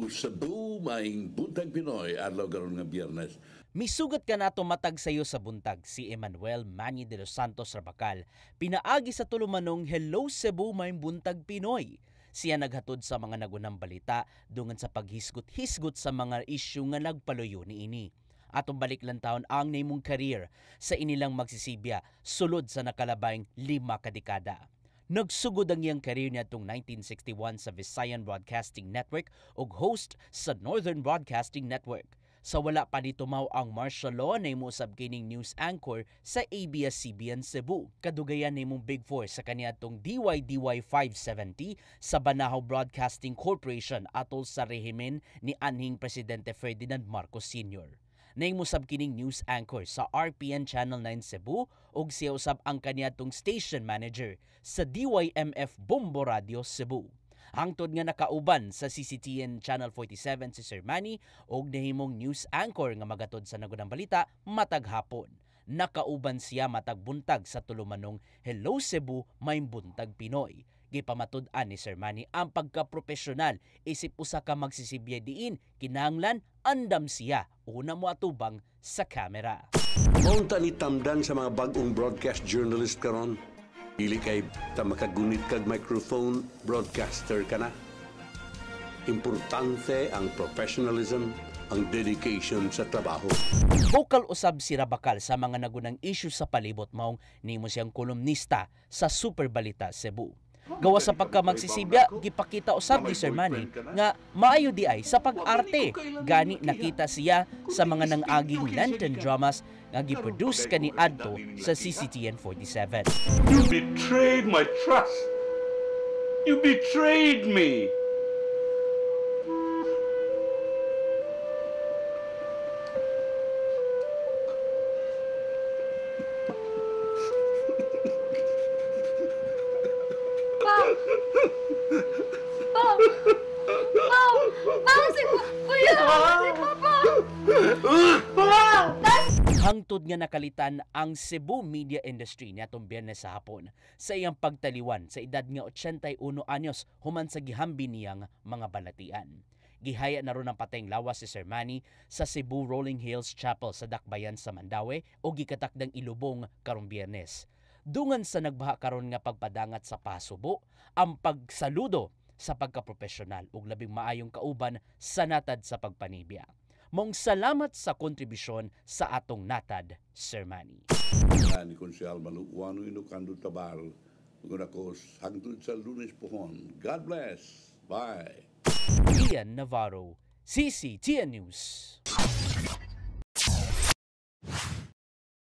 Cebu, maing Buntag Pinoy, adlaw karon nga Biyernes. Misugat ka nato matag sayo sa buntag si Emmanuel Manny de los Santos Rabacal. Pinaagi sa tulumanong Hello Cebu, maing Buntag Pinoy. Siya naghatod sa mga nagunang balita dungan sa paghisgot-hisgot sa mga isyu nga nagpaluyo niini. Atong balik lang taon ang namong career sa inilang magsisibya sulod sa nakalabayng 5 kadekada. Nagsugod ang iyang career niya itong 1961 sa Visayan Broadcasting Network ug host sa Northern Broadcasting Network. Sa wala pa ni tumaw ang martial law na imusab kining news anchor sa ABS-CBN Cebu. Kadugayan ni mong Big Four sa kaniya itong DYDY 570 sa Banahaw Broadcasting Corporation atol sa rehimen ni anhing Presidente Ferdinand Marcos Sr. Naingmusab kining news anchor sa RPN Channel 9 Cebu ug siya usab ang kaniadtong station manager sa DYMF Bombo Radio Cebu. Hangtod nga nakauban sa CCTN Channel 47 si Sir Manny ug nahimong news anchor nga magatod sa nagunang balita matag hapon. Nakauban siya matag buntag sa tulumanong Hello Cebu, maing Buntag Pinoy. Gipamatud-an ni Sir Manny ang pagkapropesyonal isip usa ka magsisibye diin kinahanglan andam siya una mo atubang sa kamera. Maunta ni tamdan sa mga bagong broadcast journalist karon. Dili kay ta makagunit kag microphone, broadcaster ka na. Importante ang professionalism, ang dedication sa trabaho. Vocal usab si Rabacal sa mga nagunang issue sa palibot maong nimo siyang kolumnista sa Super Balita Cebu. Gawa sa pagkamagsisibya, gipakita usab ni Sir Manny nga maayo di ay sa pag-arte. Gani nakita siya sa mga nang-aging Lenten dramas nga giproduce kani adto sa CCTN 47. You betrayed my trust. You betrayed me. Hangtod nga nakalitan ang Cebu media industry niatong Biyernes sa hapon sa iyang pagtaliwan sa edad nga 81 anyos human sa gihambi niyang mga balatian. Gihaya na ron ang patayng lawas si Sir Manny sa Cebu Rolling Hills Chapel sa Dakbayan sa Mandaue o gikatakdang ilubong karong Biyernes. Dungan sa nagbaha karon nga pagpadangat sa pasubo, ang pagsaludo sa pagkapropesyonal ug labing maayong kauban sa natad sa pagpanibya. Mong salamat sa kontribusyon sa atong natad, Sir Manny. Ni Konsyal Manuano Inukando Tabal, ako hangtod sa Lunes pohon. God bless. Bye. Ian Navarro, CCTN News.